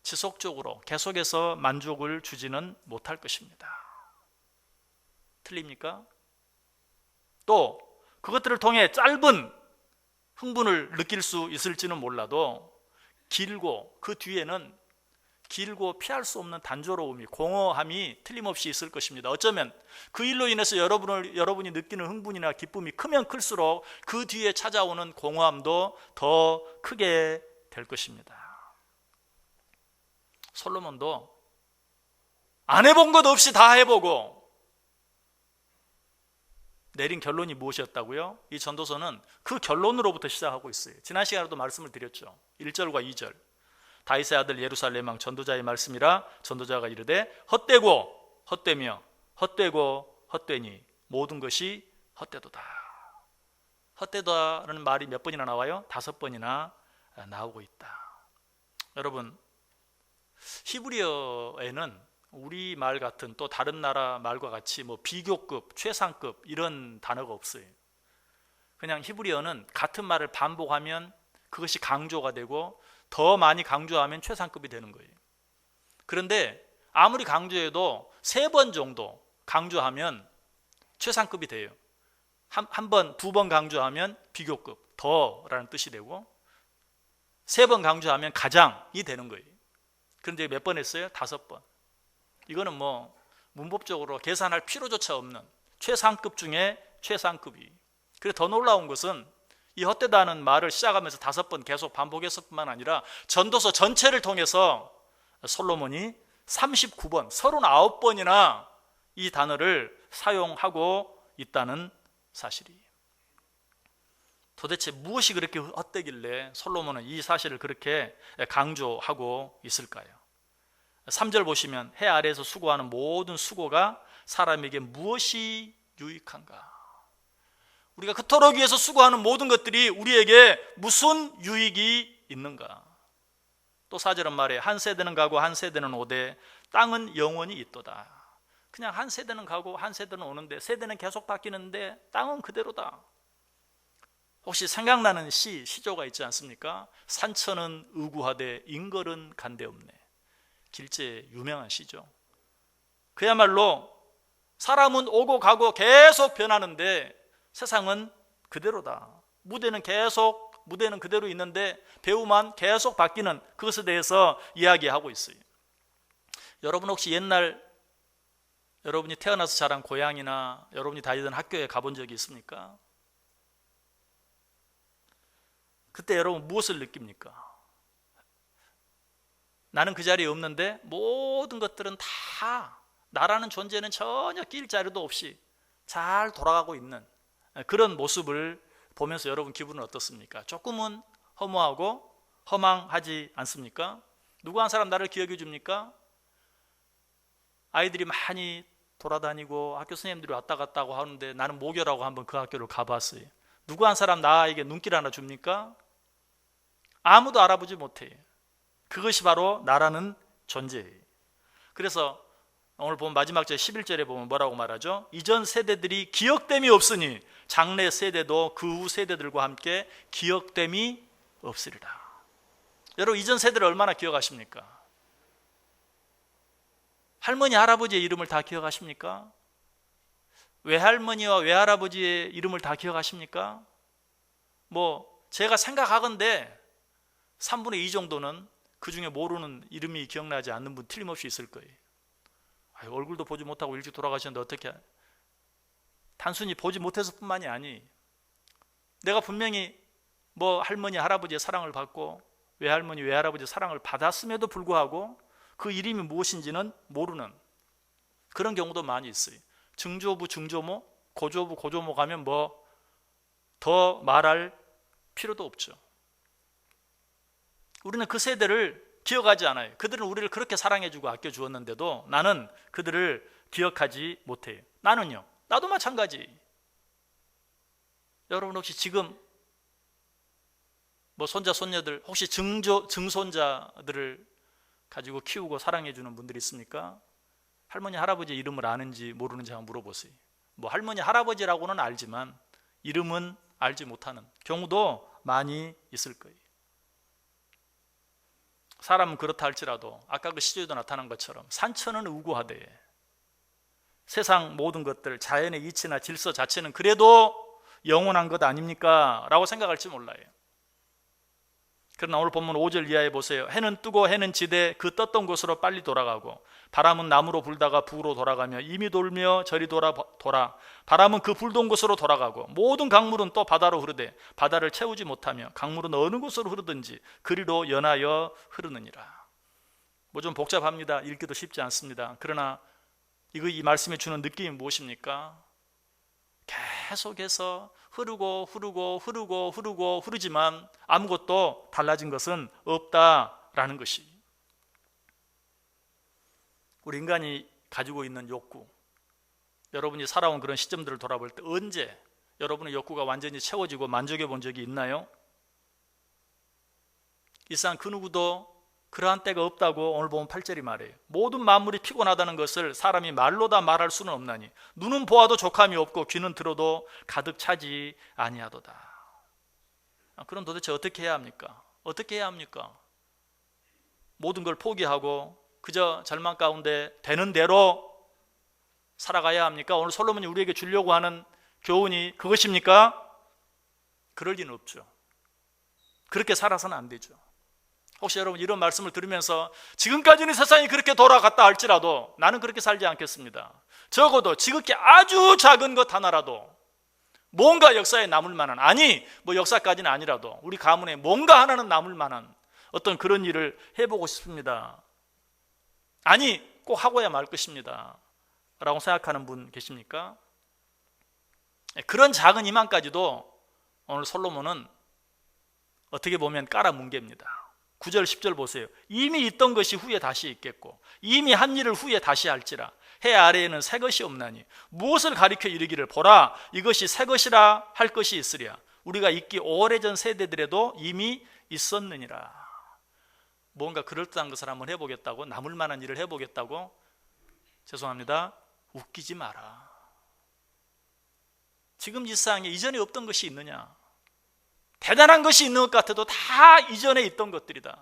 지속적으로 계속해서 만족을 주지는 못할 것입니다. 틀립니까? 또 그것들을 통해 짧은 흥분을 느낄 수 있을지는 몰라도 길고 그 뒤에는 길고 피할 수 없는 단조로움이, 공허함이 틀림없이 있을 것입니다. 어쩌면 그 일로 인해서 여러분이 느끼는 흥분이나 기쁨이 크면 클수록 그 뒤에 찾아오는 공허함도 더 크게 될 것입니다. 솔로몬도 안 해본 것 없이 다 해보고 내린 결론이 무엇이었다고요? 이 전도서는 그 결론으로부터 시작하고 있어요. 지난 시간에도 말씀을 드렸죠. 1절과 2절 다윗의 아들 예루살렘 왕 전도자의 말씀이라 전도자가 이르되 헛되고 헛되며 헛되고 헛되니 모든 것이 헛되도다. 헛되다라는 말이 몇 번이나 나와요? 5번이나 나오고 있다. 여러분, 히브리어에는 우리 말 같은 또 다른 나라 말과 같이 뭐 비교급, 최상급 이런 단어가 없어요. 그냥 히브리어는 같은 말을 반복하면 그것이 강조가 되고 더 많이 강조하면 최상급이 되는 거예요. 그런데 아무리 강조해도 3번 정도 강조하면 최상급이 돼요. 한 번, 2번 강조하면 비교급, 더라는 뜻이 되고 3번 강조하면 가장이 되는 거예요. 그런데 몇 번 했어요? 5번. 이거는 뭐 문법적으로 계산할 필요조차 없는 최상급 중에 최상급이. 그래 더 놀라운 것은 이 헛되다는 말을 시작하면서 5번 계속 반복했을 뿐만 아니라 전도서 전체를 통해서 솔로몬이 39번, 39번이나 이 단어를 사용하고 있다는 사실이에요. 도대체 무엇이 그렇게 헛되길래 솔로몬은 이 사실을 그렇게 강조하고 있을까요? 3절 보시면 해 아래에서 수고하는 모든 수고가 사람에게 무엇이 유익한가? 우리가 그토록 위해서 수고하는 모든 것들이 우리에게 무슨 유익이 있는가? 또 4절은 말해 한 세대는 가고 한 세대는 오되 땅은 영원히 있도다. 그냥 한 세대는 가고 한 세대는 오는데 세대는 계속 바뀌는데 땅은 그대로다. 혹시 생각나는 시조가 있지 않습니까? 산천은 의구하되 인걸은 간데없네. 길제 유명한 시죠. 그야말로 사람은 오고 가고 계속 변하는데 세상은 그대로다. 무대는 그대로 있는데 배우만 계속 바뀌는 그것에 대해서 이야기하고 있어요. 여러분 혹시 옛날 여러분이 태어나서 자란 고향이나 여러분이 다니던 학교에 가본 적이 있습니까? 그때 여러분 무엇을 느낍니까? 나는 그 자리에 없는데 모든 것들은 다 나라는 존재는 전혀 낄 자리도 없이 잘 돌아가고 있는 그런 모습을 보면서 여러분 기분은 어떻습니까? 조금은 허무하고 허망하지 않습니까? 누구 한 사람 나를 기억해 줍니까? 아이들이 많이 돌아다니고 학교 선생님들이 왔다 갔다 하고 하는데 나는 모교라고 한번 그 학교를 가봤어요. 누구 한 사람 나에게 눈길 하나 줍니까? 아무도 알아보지 못해요. 그것이 바로 나라는 존재예요. 그래서 오늘 보면 마지막 절 11절에 보면 뭐라고 말하죠? 이전 세대들이 기억됨이 없으니 장래 세대도 그 후 세대들과 함께 기억됨이 없으리라. 여러분 이전 세대를 얼마나 기억하십니까? 할머니 할아버지의 이름을 다 기억하십니까? 외할머니와 외할아버지의 이름을 다 기억하십니까? 뭐 제가 생각하건대 3분의 2 정도는 그 중에 모르는 이름이 기억나지 않는 분 틀림없이 있을 거예요. 얼굴도 보지 못하고 일찍 돌아가셨는데 어떻게 단순히 보지 못해서 뿐만이 아니 내가 분명히 뭐 할머니 할아버지의 사랑을 받고 외할머니 외할아버지의 사랑을 받았음에도 불구하고 그 이름이 무엇인지는 모르는 그런 경우도 많이 있어요. 증조부 증조모 고조부 고조모 가면 뭐 더 말할 필요도 없죠. 우리는 그 세대를 기억하지 않아요. 그들은 우리를 그렇게 사랑해주고 아껴주었는데도 나는 그들을 기억하지 못해요. 나는요. 나도 마찬가지. 여러분 혹시 지금 뭐 손자 손녀들 혹시 증손자들을 가지고 키우고 사랑해주는 분들이 있습니까? 할머니 할아버지 이름을 아는지 모르는지 한번 물어보세요. 뭐 할머니 할아버지라고는 알지만 이름은 알지 못하는 경우도 많이 있을 거예요. 사람은 그렇다 할지라도 아까 그 시조에도 나타난 것처럼 산천은 우구하되 세상 모든 것들 자연의 이치나 질서 자체는 그래도 영원한 것 아닙니까? 라고 생각할지 몰라요. 그러나 오늘 본문 5절 이하에 보세요. 해는 뜨고 해는 지되 그 떴던 곳으로 빨리 돌아가고 바람은 남으로 불다가 북으로 돌아가며 이미 돌며 저리 돌아 바람은 그 불던 곳으로 돌아가고 모든 강물은 또 바다로 흐르되 바다를 채우지 못하며 강물은 어느 곳으로 흐르든지 그리로 연하여 흐르느니라. 뭐 좀 복잡합니다. 읽기도 쉽지 않습니다. 그러나 이 말씀이 주는 느낌이 무엇입니까? 계속해서 흐르지만 아무것도 달라진 것은 없다라는 것이 우리 인간이 가지고 있는 욕구, 여러분이 살아온 그런 시점들을 돌아볼 때 언제 여러분의 욕구가 완전히 채워지고 만족해 본 적이 있나요? 일상 그 누구도 그러한 때가 없다고 오늘 보면 8절이 말해요. 모든 만물이 피곤하다는 것을 사람이 말로 다 말할 수는 없나니 눈은 보아도 족함이 없고 귀는 들어도 가득 차지 아니하도다. 그럼 도대체 어떻게 해야 합니까? 어떻게 해야 합니까? 모든 걸 포기하고 그저 절망 가운데 되는 대로 살아가야 합니까? 오늘 솔로몬이 우리에게 주려고 하는 교훈이 그것입니까? 그럴 리는 없죠. 그렇게 살아서는 안 되죠. 혹시 여러분 이런 말씀을 들으면서 지금까지는 세상이 그렇게 돌아갔다 할지라도 나는 그렇게 살지 않겠습니다. 적어도 지극히 아주 작은 것 하나라도 뭔가 역사에 남을 만한, 아니 뭐 역사까지는 아니라도 우리 가문에 뭔가 하나는 남을 만한 어떤 그런 일을 해보고 싶습니다. 아니 꼭 하고야 말 것입니다 라고 생각하는 분 계십니까? 그런 작은 희망까지도 오늘 솔로몬은 어떻게 보면 깔아뭉갭니다. 9절 10절 보세요. 이미 있던 것이 후에 다시 있겠고 이미 한 일을 후에 다시 할지라 해 아래에는 새 것이 없나니 무엇을 가리켜 이르기를 보라 이것이 새 것이라 할 것이 있으랴 우리가 있기 오래전 세대들에도 이미 있었느니라. 뭔가 그럴듯한 것을 한번 해보겠다고, 남을 만한 일을 해보겠다고, 죄송합니다, 웃기지 마라. 지금 이 세상에 이전에 없던 것이 있느냐? 대단한 것이 있는 것 같아도 다 이전에 있던 것들이다.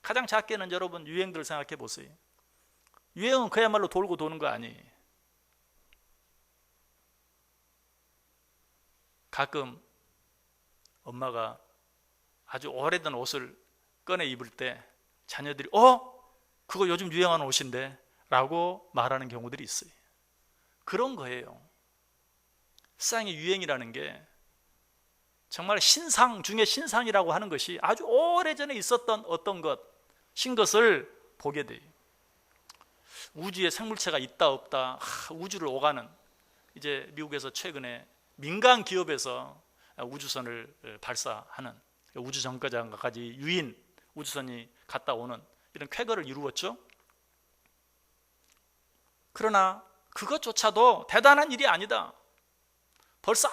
가장 작게는 여러분 유행들 생각해 보세요. 유행은 그야말로 돌고 도는 거 아니에요. 가끔 엄마가 아주 오래된 옷을 꺼내 입을 때 자녀들이 그거 요즘 유행하는 옷인데 라고 말하는 경우들이 있어요. 그런 거예요. 세상의 유행이라는 게 정말 신상 중에 신상이라고 하는 것이 아주 오래전에 있었던 어떤 것인 것을 보게 돼요. 우주에 생물체가 있다 없다, 우주를 오가는, 이제 미국에서 최근에 민간 기업에서 우주선을 발사하는, 우주정거장까지 유인 우주선이 갔다 오는 이런 쾌거를 이루었죠. 그러나 그것조차도 대단한 일이 아니다. 벌써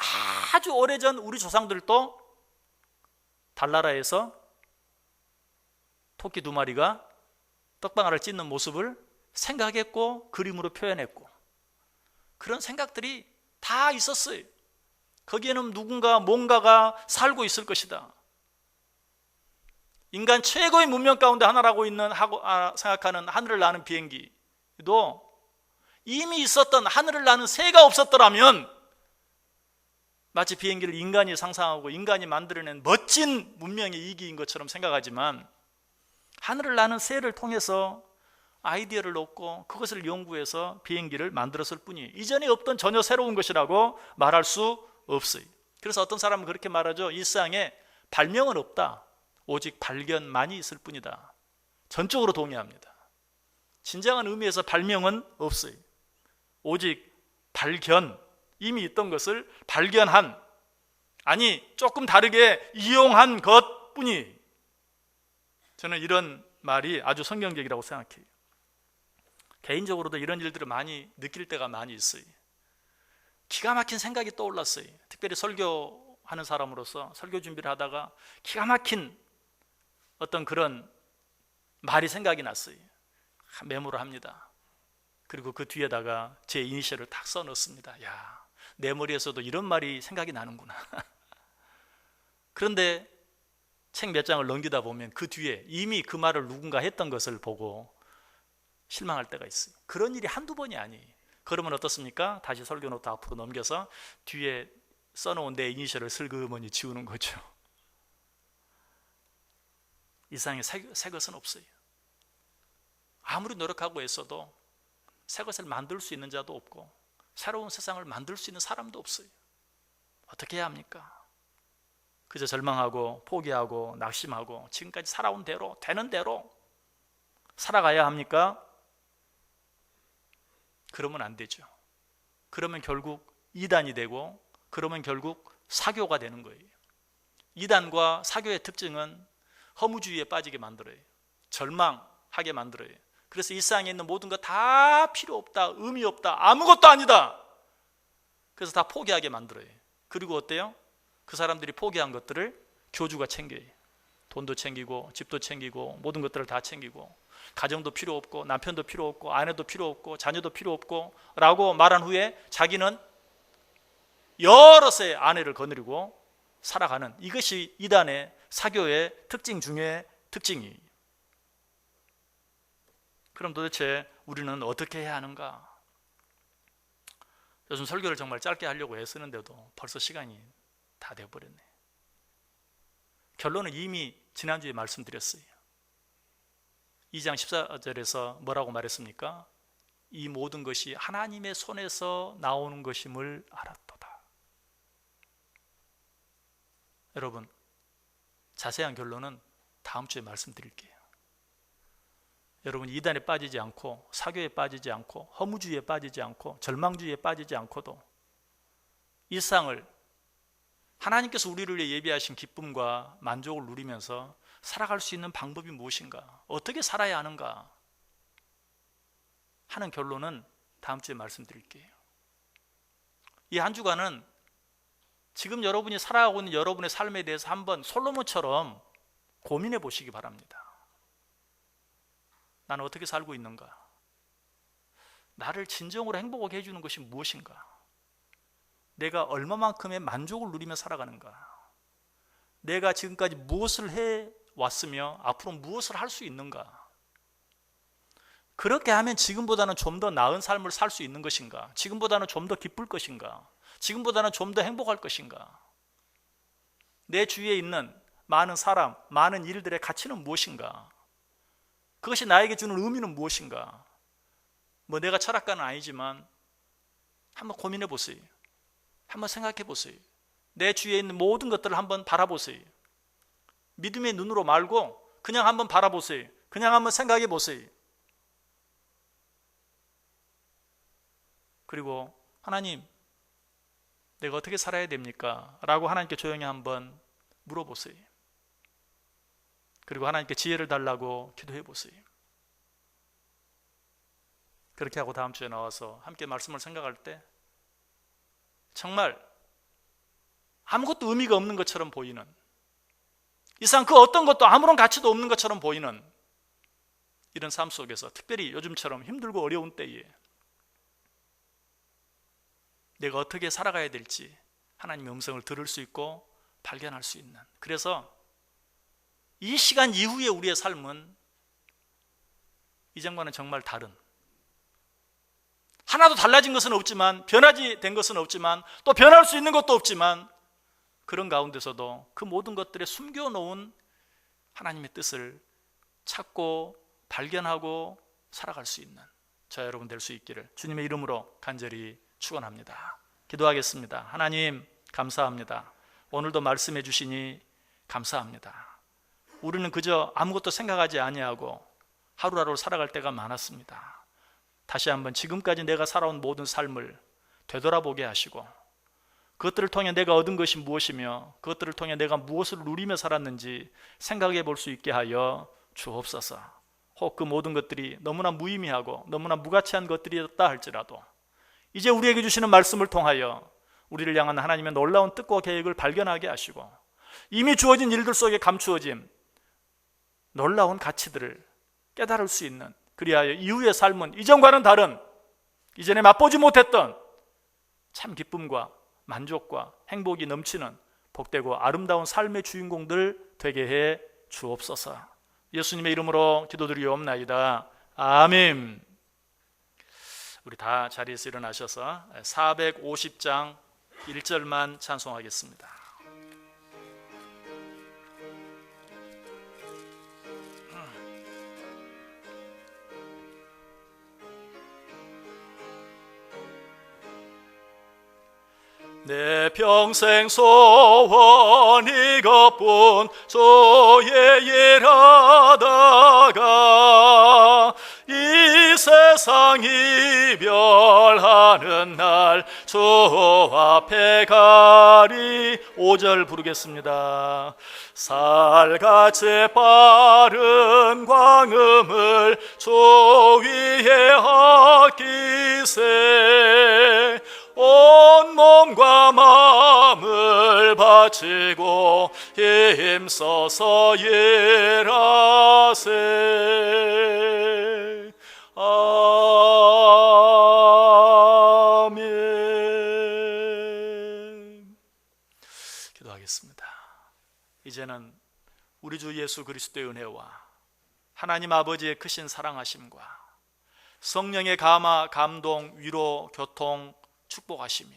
아주 오래전 우리 조상들도 달나라에서 토끼 2마리가 떡방아를 찢는 모습을 생각했고 그림으로 표현했고, 그런 생각들이 다 있었어요. 거기에는 누군가 뭔가가 살고 있을 것이다. 인간 최고의 문명 가운데 하나라고 생각하는 하늘을 나는 비행기도 이미 있었던, 하늘을 나는 새가 없었더라면 마치 비행기를 인간이 상상하고 인간이 만들어낸 멋진 문명의 이기인 것처럼 생각하지만, 하늘을 나는 새를 통해서 아이디어를 얻고 그것을 연구해서 비행기를 만들었을 뿐이에요. 이전에 없던 전혀 새로운 것이라고 말할 수 없어요. 그래서 어떤 사람은 그렇게 말하죠. 이 세상에 발명은 없다. 오직 발견만이 있을 뿐이다. 전적으로 동의합니다. 진정한 의미에서 발명은 없어요. 오직 발견, 이미 있던 것을 발견한, 아니 조금 다르게 이용한 것뿐이, 저는 이런 말이 아주 성경적이라고 생각해요. 개인적으로도 이런 일들을 많이 느낄 때가 많이 있어요. 기가 막힌 생각이 떠올랐어요. 특별히 설교하는 사람으로서 설교 준비를 하다가 기가 막힌 어떤 그런 말이 생각이 났어요. 메모를 합니다. 그리고 그 뒤에다가 제 이니셜을 딱 써넣습니다. 야, 내 머리에서도 이런 말이 생각이 나는구나. 그런데 책 몇 장을 넘기다 보면 그 뒤에 이미 그 말을 누군가 했던 것을 보고 실망할 때가 있어요. 그런 일이 한두 번이 아니에요. 그러면 어떻습니까? 다시 설교 노트 앞으로 넘겨서 뒤에 써놓은 내 이니셜을 슬그머니 지우는 거죠. 이 세상에 새 것은 없어요. 아무리 노력하고 애써도 새 것을 만들 수 있는 자도 없고 새로운 세상을 만들 수 있는 사람도 없어요. 어떻게 해야 합니까? 그저 절망하고 포기하고 낙심하고 지금까지 살아온 대로, 되는 대로 살아가야 합니까? 그러면 안 되죠. 그러면 결국 이단이 되고, 그러면 결국 사교가 되는 거예요. 이단과 사교의 특징은 허무주의에 빠지게 만들어요. 절망하게 만들어요. 그래서 이 세상에 있는 모든 거 다 필요 없다, 의미 없다, 아무것도 아니다. 그래서 다 포기하게 만들어요. 그리고 어때요? 그 사람들이 포기한 것들을 교주가 챙겨요. 돈도 챙기고 집도 챙기고 모든 것들을 다 챙기고 가정도 필요 없고 남편도 필요 없고 아내도 필요 없고 자녀도 필요 없고 라고 말한 후에 자기는 여럿의 아내를 거느리고 살아가는, 이것이 이단의 사교의 특징 중에 특징이에요. 그럼 도대체 우리는 어떻게 해야 하는가? 요즘 설교를 정말 짧게 하려고 애쓰는데도 벌써 시간이 다 되어버렸네. 결론은 이미 지난주에 말씀드렸어요. 2장 14절에서 뭐라고 말했습니까? 이 모든 것이 하나님의 손에서 나오는 것임을 알았도다. 여러분, 자세한 결론은 다음 주에 말씀드릴게요. 여러분, 이단에 빠지지 않고 사교에 빠지지 않고 허무주의에 빠지지 않고 절망주의에 빠지지 않고도 일상을 하나님께서 우리를 위해 예비하신 기쁨과 만족을 누리면서 살아갈 수 있는 방법이 무엇인가, 어떻게 살아야 하는가 하는 결론은 다음 주에 말씀드릴게요. 이 한 주간은 지금 여러분이 살아가고 있는 여러분의 삶에 대해서 한번 솔로몬처럼 고민해 보시기 바랍니다. 나는 어떻게 살고 있는가? 나를 진정으로 행복하게 해주는 것이 무엇인가? 내가 얼마만큼의 만족을 누리며 살아가는가? 내가 지금까지 무엇을 해왔으며 앞으로 무엇을 할 수 있는가? 그렇게 하면 지금보다는 좀 더 나은 삶을 살 수 있는 것인가? 지금보다는 좀 더 기쁠 것인가? 지금보다는 좀 더 행복할 것인가? 내 주위에 있는 많은 사람, 많은 일들의 가치는 무엇인가? 그것이 나에게 주는 의미는 무엇인가? 뭐 내가 철학가는 아니지만 한번 고민해 보세요. 한번 생각해 보세요. 내 주위에 있는 모든 것들을 한번 바라보세요. 믿음의 눈으로 말고 그냥 한번 바라보세요. 그냥 한번 생각해 보세요. 그리고 하나님, 내가 어떻게 살아야 됩니까? 라고 하나님께 조용히 한번 물어보세요. 그리고 하나님께 지혜를 달라고 기도해 보세요. 그렇게 하고 다음 주에 나와서 함께 말씀을 생각할 때 정말 아무것도 의미가 없는 것처럼 보이는, 이상 그 어떤 것도 아무런 가치도 없는 것처럼 보이는 이런 삶 속에서, 특별히 요즘처럼 힘들고 어려운 때에 내가 어떻게 살아가야 될지 하나님의 음성을 들을 수 있고 발견할 수 있는, 그래서 이 시간 이후에 우리의 삶은 이전과는 정말 다른, 하나도 달라진 것은 없지만, 변하지 된 것은 없지만, 또 변할 수 있는 것도 없지만, 그런 가운데서도 그 모든 것들에 숨겨놓은 하나님의 뜻을 찾고 발견하고 살아갈 수 있는 저와 여러분 될 수 있기를 주님의 이름으로 간절히 축원합니다. 기도하겠습니다. 하나님, 감사합니다. 오늘도 말씀해 주시니 감사합니다. 우리는 그저 아무것도 생각하지 아니하고 하루하루 살아갈 때가 많았습니다. 다시 한번 지금까지 내가 살아온 모든 삶을 되돌아보게 하시고, 그것들을 통해 내가 얻은 것이 무엇이며 그것들을 통해 내가 무엇을 누리며 살았는지 생각해 볼 수 있게 하여 주옵소서. 혹 그 모든 것들이 너무나 무의미하고 너무나 무가치한 것들이었다 할지라도 이제 우리에게 주시는 말씀을 통하여 우리를 향한 하나님의 놀라운 뜻과 계획을 발견하게 하시고, 이미 주어진 일들 속에 감추어진 놀라운 가치들을 깨달을 수 있는, 그리하여 이후의 삶은 이전과는 다른, 이전에 맛보지 못했던 참 기쁨과 만족과 행복이 넘치는 복되고 아름다운 삶의 주인공들 되게 해 주옵소서. 예수님의 이름으로 기도드리옵나이다. 아멘. 우리 다 자리에서 일어나셔서 450장 1절만 찬송하겠습니다. 내 평생 소원 이것뿐 주의 일하다가 이 세상 이별하는 날 주 앞에 가리. 5절 부르겠습니다. 살같이 빠른 광음을 주 위에 아끼세. 온 몸과 마음을 바치고 힘써서 일하세. 아멘. 기도하겠습니다. 이제는 우리 주 예수 그리스도의 은혜와 하나님 아버지의 크신 사랑하심과 성령의 감화, 감동, 위로, 교통, 축복하심이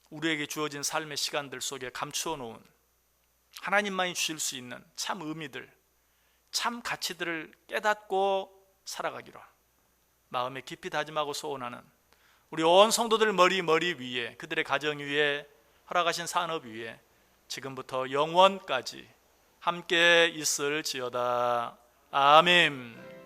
우리에게 주어진 삶의 시간들 속에 감추어 놓은 하나님만이 주실 수 있는 참 의미들, 참 가치들을 깨닫고 살아가기로 마음에 깊이 다짐하고 소원하는 우리 온 성도들 머리 위에, 그들의 가정 위에, 허락하신 산업 위에 지금부터 영원까지 함께 있을지어다. 아멘.